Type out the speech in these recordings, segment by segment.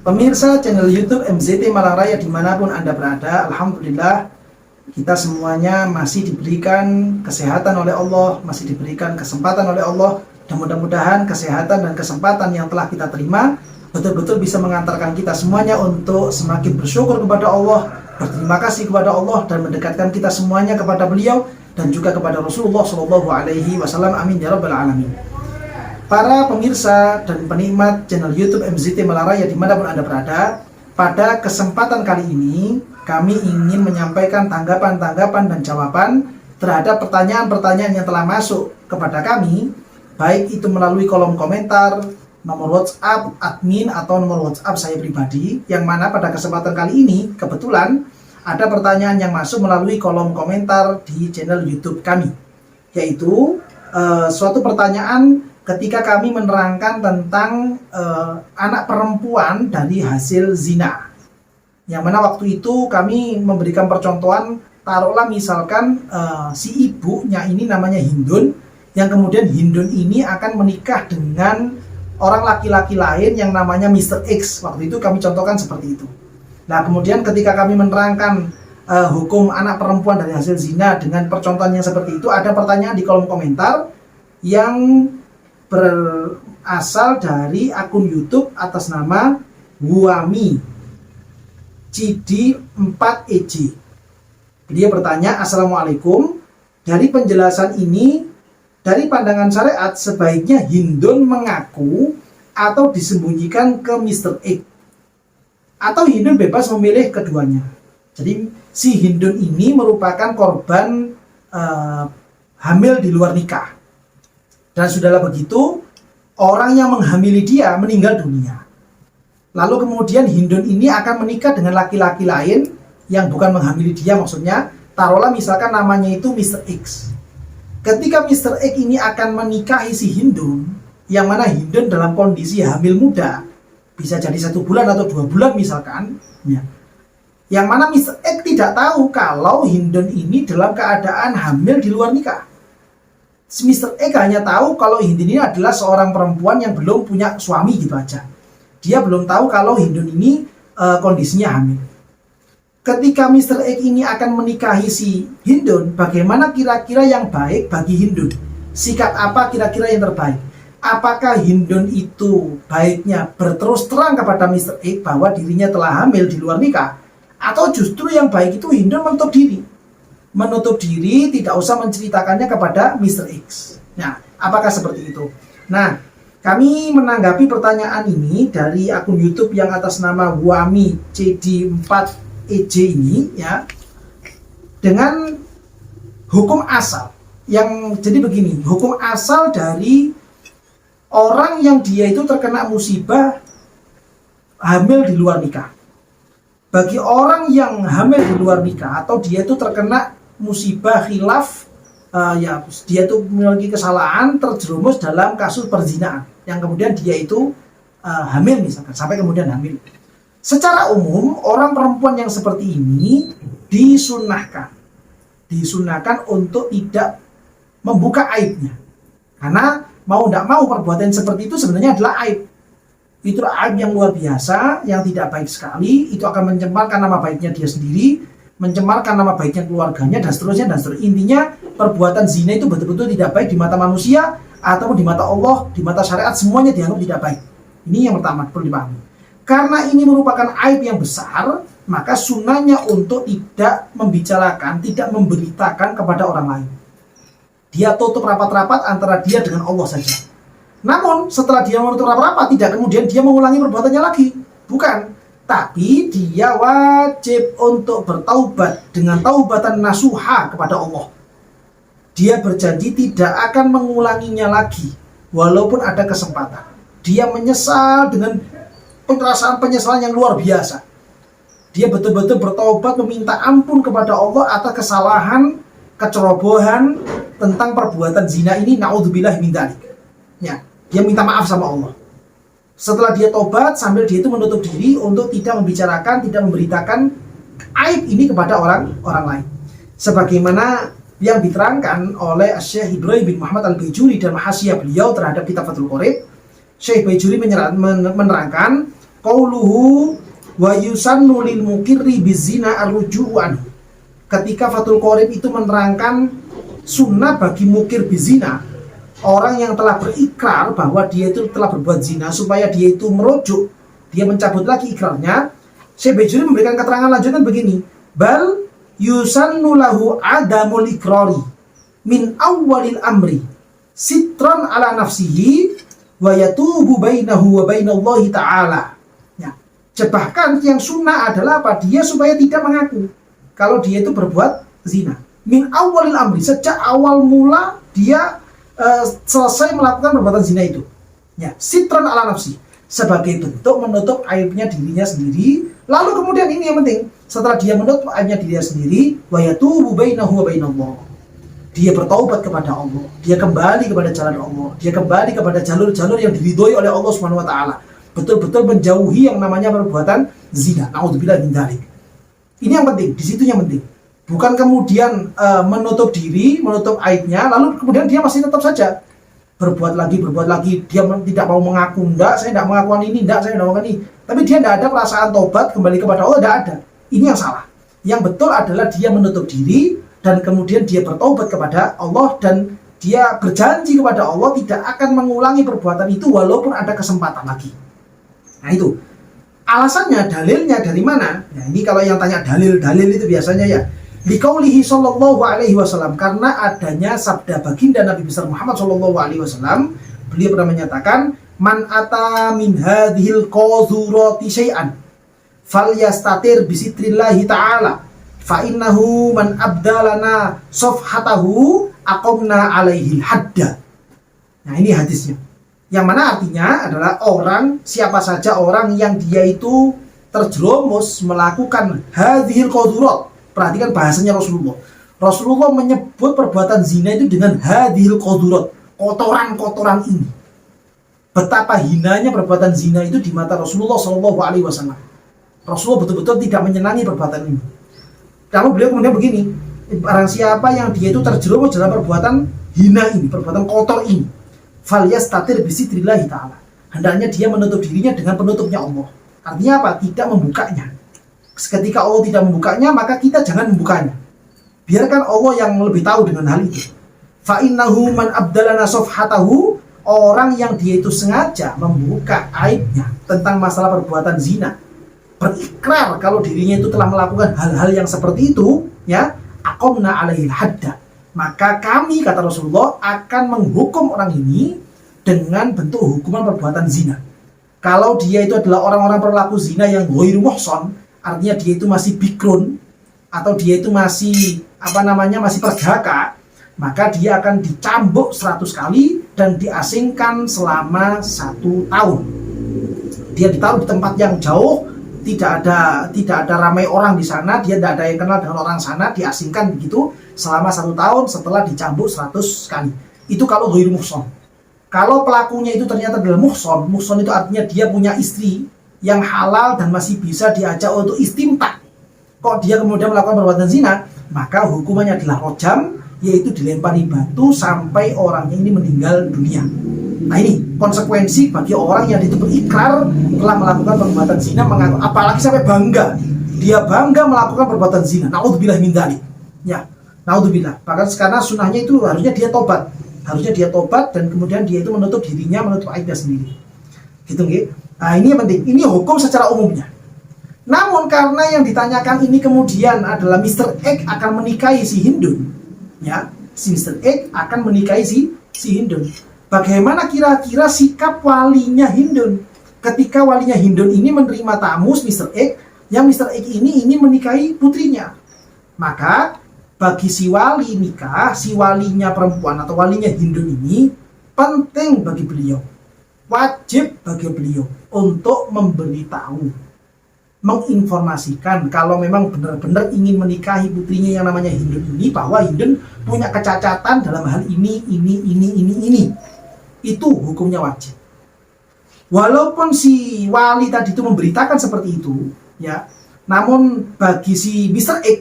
Pemirsa channel YouTube MZT Malang Raya dimanapun Anda berada, Alhamdulillah kita semuanya masih diberikan kesehatan oleh Allah, masih diberikan kesempatan oleh Allah, dan mudah-mudahan kesehatan dan kesempatan yang telah kita terima betul-betul bisa mengantarkan kita semuanya untuk semakin bersyukur kepada Allah, berterima kasih kepada Allah, dan mendekatkan kita semuanya kepada beliau dan juga kepada Rasulullah SAW. Amin ya rabbal alamin. Para pemirsa dan penikmat channel YouTube MZT Malang Raya dimanapun Anda berada, pada kesempatan kali ini kami ingin menyampaikan tanggapan-tanggapan dan jawaban terhadap pertanyaan-pertanyaan yang telah masuk kepada kami, baik itu melalui kolom komentar, nomor WhatsApp admin atau nomor WhatsApp saya pribadi, yang mana pada kesempatan kali ini kebetulan ada pertanyaan yang masuk melalui kolom komentar di channel YouTube kami, yaitu suatu pertanyaan ketika kami menerangkan tentang anak perempuan dari hasil zina, yang mana waktu itu kami memberikan percontohan, taruhlah misalkan si ibunya ini namanya Hindun, yang kemudian Hindun ini akan menikah dengan orang laki-laki lain yang namanya Mr. X. Waktu itu kami contohkan seperti itu. Nah kemudian ketika kami menerangkan hukum anak perempuan dari hasil zina dengan percontohan yang seperti itu, ada pertanyaan di kolom komentar yang berasal dari akun YouTube atas nama Wuami CD4EJ. Dia bertanya, Assalamualaikum, dari penjelasan ini, dari pandangan syariat sebaiknya Hindun mengaku atau disembunyikan ke Mr. X, atau Hindun bebas memilih keduanya. Jadi si Hindun ini merupakan korban hamil di luar nikah. Dan sudahlah begitu, orang yang menghamili dia meninggal dunia. Lalu kemudian Hindun ini akan menikah dengan laki-laki lain yang bukan menghamili dia, maksudnya taruhlah misalkan namanya itu Mr. X. Ketika Mr. X ini akan menikahi si Hindun, yang mana Hindun dalam kondisi hamil muda, bisa jadi 1 bulan atau 2 bulan misalkan, ya. Yang mana Mr. X tidak tahu kalau Hindun ini dalam keadaan hamil di luar nikah. Mr. X hanya tahu kalau Hindun ini adalah seorang perempuan yang belum punya suami, gitu aja. Dia belum tahu kalau Hindun ini kondisinya hamil. Ketika Mr. X ini akan menikahi si Hindun, bagaimana kira-kira yang baik bagi Hindun? Sikap apa kira-kira yang terbaik? Apakah Hindun itu baiknya berterus terang kepada Mr. X bahwa dirinya telah hamil di luar nikah? Atau justru yang baik itu Hindun menutup diri, tidak usah menceritakannya kepada Mr. X. Nah, apakah seperti itu? Nah, kami menanggapi pertanyaan ini dari akun YouTube yang atas nama Wuami CD4EJ ini, ya, dengan hukum asal. Yang jadi begini, hukum asal dari orang yang dia itu terkena musibah hamil di luar nikah. Bagi orang yang hamil di luar nikah atau dia itu terkena musibah khilaf, ya dia itu memiliki kesalahan, terjerumus dalam kasus perzinaan, yang kemudian dia itu hamil misalkan, sampai kemudian hamil. Secara umum orang perempuan yang seperti ini disunahkan untuk tidak membuka aibnya, karena mau tidak mau perbuatan seperti itu sebenarnya adalah aib. Itu aib yang luar biasa, yang tidak baik sekali. Itu akan mencemarkan nama baiknya dia sendiri, mencemarkan nama baiknya keluarganya, dan seterusnya dan seterusnya. Intinya perbuatan zina itu betul-betul tidak baik di mata manusia ataupun di mata Allah, di mata syariat, semuanya dianggap tidak baik. Ini yang pertama perlu dipahami. Karena ini merupakan aib yang besar, maka sunnahnya untuk tidak membicarakan, tidak memberitakan kepada orang lain. Dia tutup rapat-rapat antara dia dengan Allah saja. Namun setelah dia menutup rapat-rapat, tidak kemudian dia mengulangi perbuatannya lagi, bukan. Tapi dia wajib untuk bertaubat dengan taubatan nasuha kepada Allah. Dia berjanji tidak akan mengulanginya lagi, walaupun ada kesempatan. Dia menyesal dengan perasaan penyesalan yang luar biasa. Dia betul-betul bertaubat, meminta ampun kepada Allah atas kesalahan, kecerobohan tentang perbuatan zina ini. Naudzubillah min dzalik. Ya, dia minta maaf sama Allah. Setelah dia tobat, sambil dia itu menutup diri untuk tidak membicarakan, tidak memberitakan aib ini kepada orang lain. Sebagaimana yang diterangkan oleh Syekh Ibrahim bin Muhammad Al-Baijuri dan mahasiswa beliau terhadap kitab Fathul Qorib, Syekh Baijuri menerangkan qauluhu wa yusannu lil mukirri bizina arruju'u anhu. Ketika Fathul Qorib itu menerangkan sunnah bagi mukir bizina, orang yang telah berikrar bahwa dia itu telah berbuat zina, supaya dia itu merujuk, dia mencabut lagi ikrarnya. Syekh Bajuri memberikan keterangan lanjutan begini, bal yusannu lahu adamul ikrari min awwalil amri sitran ala nafsihi wa yatubu bainahu wa bainallahi ta'ala. Ya, bahkan yang sunnah adalah apa? Dia supaya tidak mengaku kalau dia itu berbuat zina. Min awalil amri, sejak awal mula dia selesai melakukan perbuatan zina itu. Ya, sitran ala nafsi, sebagai bentuk menutup aibnya dirinya sendiri. Lalu kemudian ini yang penting, setelah dia menutup aibnya dirinya sendiri, wa yatubu bainahu wa bainallah. Dia bertaubat kepada Allah, dia kembali kepada jalan Allah, dia kembali kepada jalur-jalur yang diridhoi oleh Allah Subhanahu wa taala. Betul-betul menjauhi yang namanya perbuatan zina. Nauzubillah min dzalik. Ini yang penting, di situ yang penting. Bukan kemudian menutup diri, menutup aibnya, lalu kemudian dia masih tetap saja berbuat lagi, dia tidak mau mengaku, enggak, saya tidak mengakukan ini, enggak, saya tidak mengakukan ini. Tapi dia tidak ada perasaan tobat, kembali kepada Allah, tidak ada. Ini yang salah. Yang betul adalah dia menutup diri, dan kemudian dia bertaubat kepada Allah, dan dia berjanji kepada Allah tidak akan mengulangi perbuatan itu walaupun ada kesempatan lagi. Nah itu. Alasannya, dalilnya dari mana? Nah ini kalau yang tanya dalil itu biasanya ya liqaulihi sallallahu alaihi wasallam, karena adanya sabda baginda Nabi besar Muhammad sallallahu alaihi wasallam. Beliau pernah menyatakan, man ata min hadhil qadhurati syai'an falyastatir bisitrillahi ta'ala fa innahu man abdalana safhatahu aqamna alaihil hadda. Nah ini hadisnya, yang mana artinya adalah siapa saja orang yang dia itu terjerumus melakukan hadhil qadhurat. Perhatikan bahasanya Rasulullah. Rasulullah menyebut perbuatan zina itu dengan hadhil qadhurat, kotoran-kotoran ini. Betapa hinanya perbuatan zina itu di mata Rasulullah SAW. Rasulullah betul-betul tidak menyenangi perbuatan ini. Lalu beliau kemudian begini, barang siapa yang dia itu terjerumus dalam perbuatan hina ini, perbuatan kotor ini, falyastatir bisitrillahi ta'ala, hendaknya dia menutup dirinya dengan penutupnya Allah. Artinya apa? Tidak membukanya. Ketika Allah tidak membukanya, maka kita jangan membukanya. Biarkan Allah yang lebih tahu dengan hal itu. Fa innahu man abdalana safhatahu, orang yang dia itu sengaja membuka aibnya tentang masalah perbuatan zina, berikrar kalau dirinya itu telah melakukan hal-hal yang seperti itu, ya, aqamna alaihil hadda, maka kami, kata Rasulullah, akan menghukum orang ini dengan bentuk hukuman perbuatan zina. Kalau dia itu adalah orang-orang pelaku zina yang ghairu muhsan, artinya dia itu masih bikrun, atau dia itu masih masih perjaka, maka dia akan dicambuk 100 kali dan diasingkan selama 1 tahun. Dia ditaruh di tempat yang jauh, tidak ada ramai orang di sana, dia tidak ada yang kenal dengan orang sana, diasingkan begitu selama 1 tahun setelah dicambuk 100 kali. Itu kalau ghairu muhsan. Kalau pelakunya itu ternyata adalah muhsan itu artinya dia punya istri yang halal dan masih bisa diajak untuk istimta. Kok dia kemudian melakukan perbuatan zina, maka hukumannya adalah rojam, yaitu dilempari batu sampai orangnya ini meninggal dunia. Nah ini konsekuensi bagi orang yang itu berikrar telah melakukan perbuatan zina, mengaku, apalagi sampai bangga, dia bangga melakukan perbuatan zina. Naudzubillah min dzalik. Ya, naudzubillah. Bahkan karena sunnahnya itu harusnya dia tobat, dan kemudian dia itu menutup dirinya, menutup aibnya sendiri. Gitu nggih. Nah ini yang penting. Ini hukum secara umumnya. Namun karena yang ditanyakan ini kemudian adalah Mr. X akan menikahi si Hindun, ya, si Mr. X akan menikahi si Hindun. Bagaimana kira-kira sikap walinya Hindun ketika walinya Hindun ini menerima tamu Mr. X, yang Mr. X ini ingin menikahi putrinya? Maka bagi si wali nikah, si walinya perempuan atau walinya Hindun ini penting bagi beliau, wajib bagi beliau untuk memberitahu, menginformasikan kalau memang benar-benar ingin menikahi putrinya yang namanya Hindun ini, bahwa Hindun punya kecacatan dalam hal ini. Itu hukumnya wajib. Walaupun si wali tadi itu memberitakan seperti itu, ya, namun bagi si Mr. X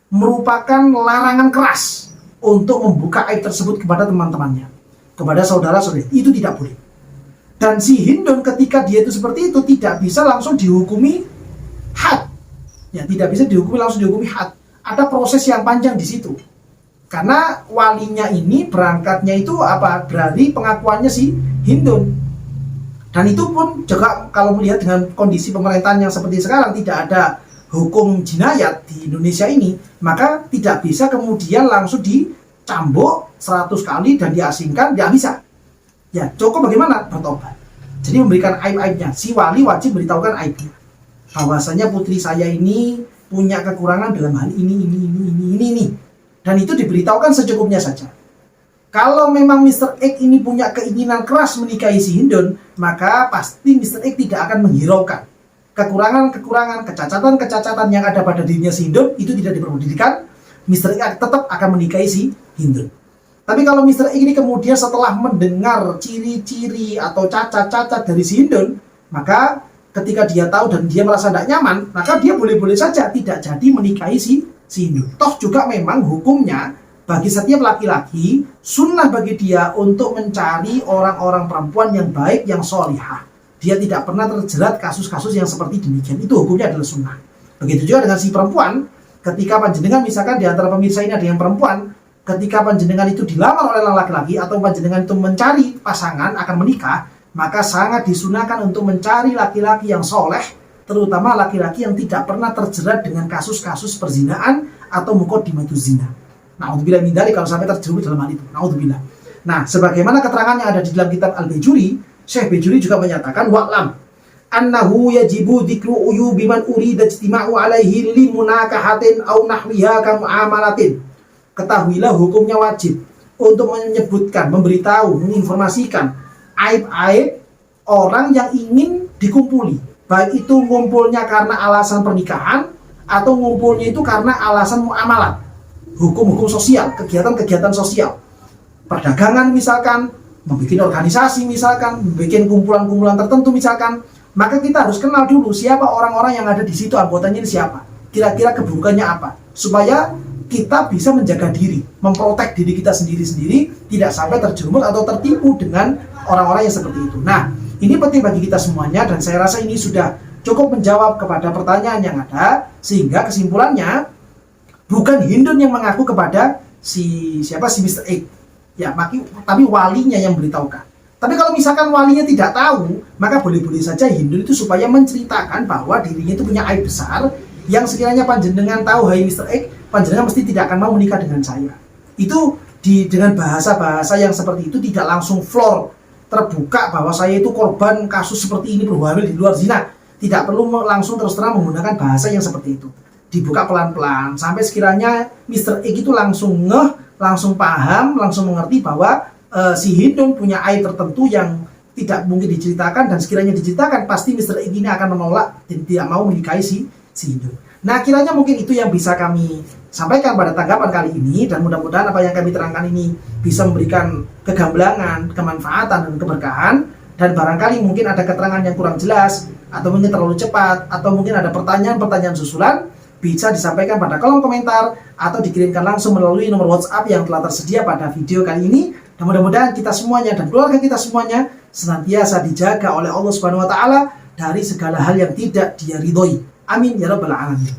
merupakan larangan keras untuk membuka aib tersebut kepada teman-temannya, kepada saudara-saudari. Itu tidak boleh. Dan si Hindun ketika dia itu seperti itu tidak bisa langsung dihukumi had. Ya, tidak bisa langsung dihukumi had. Ada proses yang panjang di situ. Karena walinya ini berangkatnya itu apa? Dari pengakuannya si Hindun. Dan itu pun juga kalau melihat dengan kondisi pemerintahan yang seperti sekarang, tidak ada hukum jinayat di Indonesia ini, maka tidak bisa kemudian langsung dicambuk 100 kali dan diasingkan, tidak bisa. Ya, cukup bagaimana? Bertobat. Jadi memberikan aib-aibnya. Si wali wajib beritahukan aibnya. Bahwasanya putri saya ini punya kekurangan dalam hal ini. Dan itu diberitahukan secukupnya saja. Kalau memang Mr. X ini punya keinginan keras menikahi si Hindun, maka pasti Mr. X tidak akan menghiraukan kekurangan-kekurangan, kecacatan-kecacatan yang ada pada dirinya si Hindun, itu tidak diperdulikan. Mr. X tetap akan menikahi si Hindun. Tapi kalau Mr. X ini kemudian setelah mendengar ciri-ciri atau cacat-cacat dari si Hindun, maka ketika dia tahu dan dia merasa tidak nyaman, maka dia boleh-boleh saja tidak jadi menikahi si Hindun. Toh juga memang hukumnya bagi setiap laki-laki, sunnah bagi dia untuk mencari orang-orang perempuan yang baik, yang solihah. Dia tidak pernah terjerat kasus-kasus yang seperti demikian. Itu hukumnya adalah sunnah. Begitu juga dengan si perempuan, ketika panjenengan misalkan di antara pemirsa ini ada yang perempuan, ketika panjenengan itu dilamar oleh laki-laki atau panjenengan itu mencari pasangan akan menikah, maka sangat disunahkan untuk mencari laki-laki yang soleh, terutama laki-laki yang tidak pernah terjerat dengan kasus-kasus perzinaan atau muqaddimatuz zina. Na'udzubillah min dzalik, kalau sampai terjerumus dalam hal itu. Na'udzubillah. Nah, sebagaimana keterangan yang ada di dalam kitab Al-Bajuri, Syekh Bajuri juga menyatakan wa'lam annahu yajibu dzikru uyubi man urida ijtima'u alaihi limunakahatin aw nahwiha ka muamalatin. Ketahuilah hukumnya wajib untuk menyebutkan, memberitahu, menginformasikan aib-aib orang yang ingin dikumpuli. Baik itu ngumpulnya karena alasan pernikahan atau ngumpulnya itu karena alasan muamalat. Hukum-hukum sosial, kegiatan-kegiatan sosial. Perdagangan misalkan, membuat organisasi misalkan, membuat kumpulan-kumpulan tertentu misalkan. Maka kita harus kenal dulu siapa orang-orang yang ada di situ, anggotanya ini siapa. Kira-kira keburukannya apa. Supaya kita bisa menjaga diri, memprotek diri kita sendiri-sendiri, tidak sampai terjerumus atau tertipu dengan orang-orang yang seperti itu. Nah, ini penting bagi kita semuanya, dan saya rasa ini sudah cukup menjawab kepada pertanyaan yang ada, sehingga kesimpulannya bukan Hindun yang mengaku kepada si Mr. X, ya, tapi walinya yang beritahukan. Tapi kalau misalkan walinya tidak tahu, maka boleh-boleh saja Hindun itu supaya menceritakan bahwa dirinya itu punya aib besar, yang sekiranya panjenengan tahu, hai Mr. X, panjenengan mesti tidak akan mau menikah dengan saya. Itu dengan bahasa-bahasa yang seperti itu, tidak langsung floor terbuka bahwa saya itu korban kasus seperti ini, berhamil di luar zina. Tidak perlu langsung terus terang menggunakan bahasa yang seperti itu. Dibuka pelan-pelan sampai sekiranya Mr. X itu langsung ngeh, langsung paham, langsung mengerti bahwa si Hindun punya aib tertentu yang tidak mungkin diceritakan, dan sekiranya diceritakan pasti Mr. X ini akan menolak dan tidak mau menikahi si Hindun. Nah, kiranya mungkin itu yang bisa kami sampaikan pada tanggapan kali ini, dan mudah-mudahan apa yang kami terangkan ini bisa memberikan kegamblangan, kemanfaatan, dan keberkahan. Dan barangkali mungkin ada keterangan yang kurang jelas, atau mungkin terlalu cepat, atau mungkin ada pertanyaan-pertanyaan susulan, bisa disampaikan pada kolom komentar atau dikirimkan langsung melalui nomor WhatsApp yang telah tersedia pada video kali ini. Dan mudah-mudahan kita semuanya dan keluarga kita semuanya senantiasa dijaga oleh Allah Subhanahu wa taala dari segala hal yang tidak dia ridhoi. Amin ya rabbal alamin.